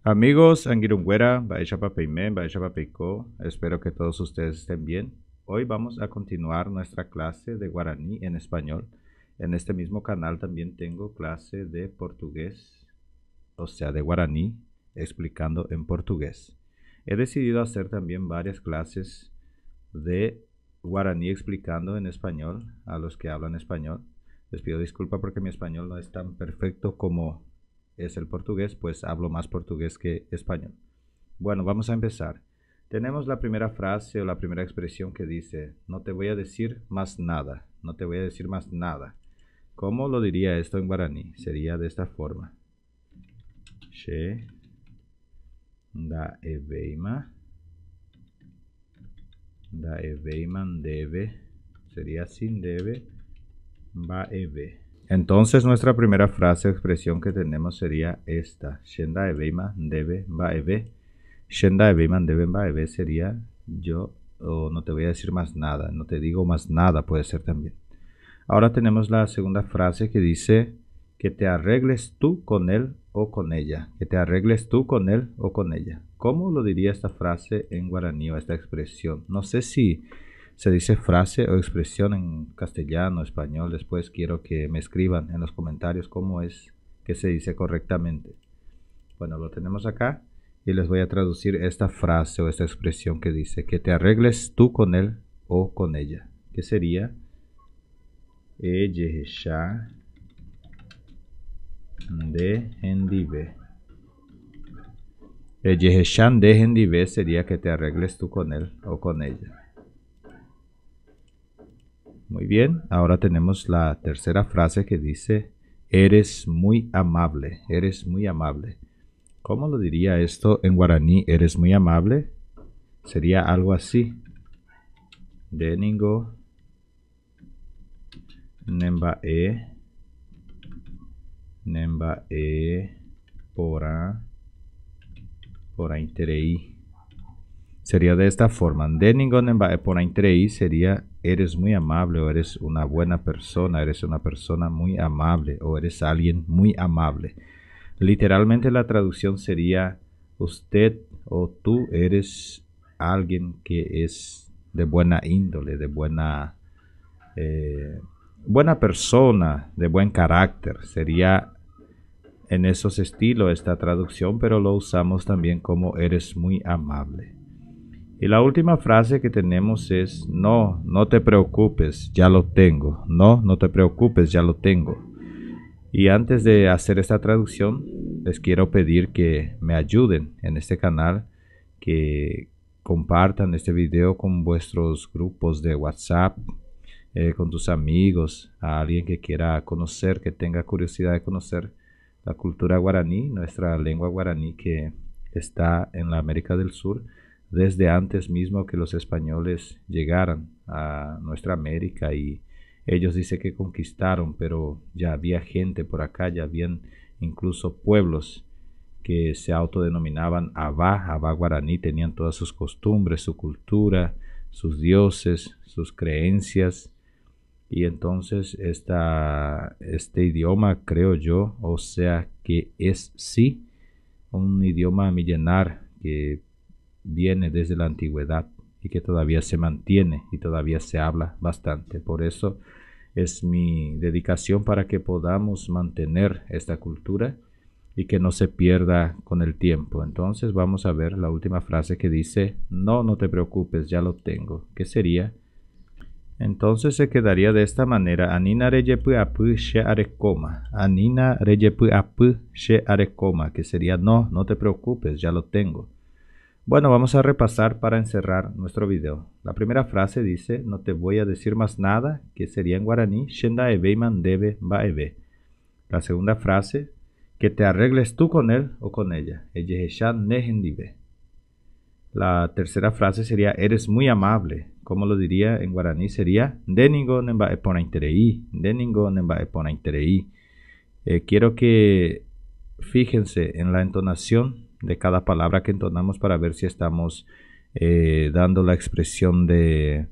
Amigos, Anguirungüera, Baishapapeimen, Baishapapeiko, espero que todos ustedes estén bien. Hoy vamos a continuar nuestra clase de guaraní en español. En este mismo canal también tengo clase de portugués, o sea, de guaraní, explicando en portugués. He decidido hacer también varias clases de guaraní explicando en español a los que hablan español. Les pido disculpas porque mi español no es tan perfecto como es el portugués, pues hablo más portugués que español. Bueno, vamos a empezar. Tenemos la primera frase o la primera expresión que dice, no te voy a decir más nada, no te voy a decir más nada. ¿Cómo lo diría esto en guaraní? Sería de esta forma. Che da eveima, da eveiman debe, sería sin debe, va eve. Entonces nuestra primera frase o expresión que tenemos sería esta. Shenda eveima debe va eve. Shenda eveiman debe va eve sería yo o no te voy a decir más nada. No te digo más nada puede ser también. Ahora tenemos la segunda frase que dice que te arregles tú con él o con ella. Que te arregles tú con él o con ella. ¿Cómo lo diría esta frase en guaraní o esta expresión? No sé si se dice frase o expresión en castellano, español. Después quiero que me escriban en los comentarios cómo es que se dice correctamente. Bueno, lo tenemos acá y les voy a traducir esta frase o esta expresión que dice que te arregles tú con él o con ella. ¿Qué sería? Ejeja de hendive. Ejejan de hendive sería que te arregles tú con él o con ella. Muy bien, ahora tenemos la tercera frase que dice, eres muy amable, eres muy amable. ¿Cómo lo diría esto en guaraní? ¿Eres muy amable? Sería algo así. Deningo nembae pora interei. Sería de esta forma. Deningo nembae pora interei sería eres muy amable o eres una buena persona, eres una persona muy amable o eres alguien muy amable. Literalmente la traducción sería usted o tú eres alguien que es de buena índole, de buena persona, de buen carácter. Sería en esos estilos esta traducción, pero lo usamos también como eres muy amable. Y la última frase que tenemos es no te preocupes, ya lo tengo. No te preocupes, ya lo tengo. Y antes de hacer esta traducción, les quiero pedir que me ayuden en este canal, que compartan este video con vuestros grupos de WhatsApp, con tus amigos, a alguien que quiera conocer, que tenga curiosidad de conocer la cultura guaraní, nuestra lengua guaraní que está en la América del Sur, desde antes mismo que los españoles llegaran a nuestra América y ellos dicen que conquistaron, pero ya había gente por acá, ya habían incluso pueblos que se autodenominaban Abá guaraní, tenían todas sus costumbres, su cultura, sus dioses, sus creencias. Y entonces este idioma, creo yo, o sea que es sí un idioma milenar que viene desde la antigüedad y que todavía se mantiene y todavía se habla bastante. Por eso es mi dedicación para que podamos mantener esta cultura y que no se pierda con el tiempo. Entonces vamos a ver la última frase que dice, no te preocupes, ya lo tengo. ¿Qué sería? Entonces se quedaría de esta manera, Anina reyepu apu she arekoma. Anina reyepu apu she arekoma, que sería no te preocupes, ya lo tengo. Bueno, vamos a repasar para encerrar nuestro video. La primera frase dice, no te voy a decir más nada, que sería en guaraní, Shenda eveiman debe va eve. La segunda frase, que te arregles tú con él o con ella. Ejejan nehendive. La tercera frase sería, eres muy amable. ¿Cómo lo diría en guaraní? Sería, deningo nemba epona interei. Deningo nemba epona interei. Quiero que fíjense en la entonación de cada palabra que entonamos para ver si estamos dando la expresión de,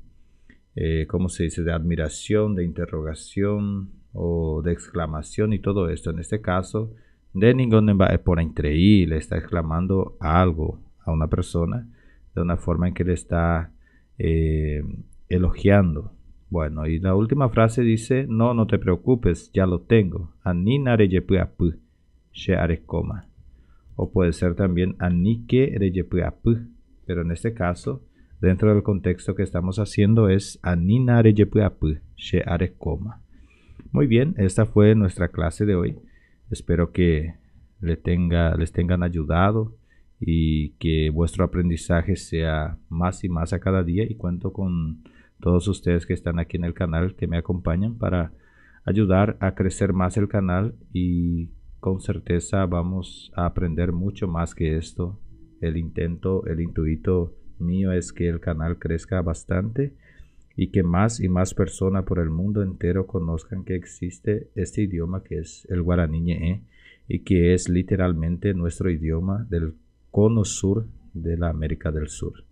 ¿cómo se dice? De admiración, de interrogación o de exclamación y todo esto. En este caso, de ningún es por entreí, le está exclamando algo a una persona de una forma en que le está elogiando. Bueno, y la última frase dice, no, no te preocupes, ya lo tengo. Anina reyepuapu, she arekoma. O puede ser también anike reyepuapu, pero en este caso, dentro del contexto que estamos haciendo es anina reyepuapu, she arekoma. Muy bien, esta fue nuestra clase de hoy. Espero que les tengan ayudado y que vuestro aprendizaje sea más y más a cada día, y cuento con todos ustedes que están aquí en el canal, que me acompañan para ayudar a crecer más el canal, y con certeza vamos a aprender mucho más que esto. El intuito mío es que el canal crezca bastante y que más y más personas por el mundo entero conozcan que existe este idioma que es el guaraní ñe'e, y que es literalmente nuestro idioma del cono sur de la América del Sur.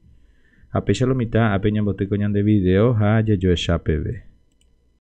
A pecha lo mitad, a peña bote coñan de video, ha yo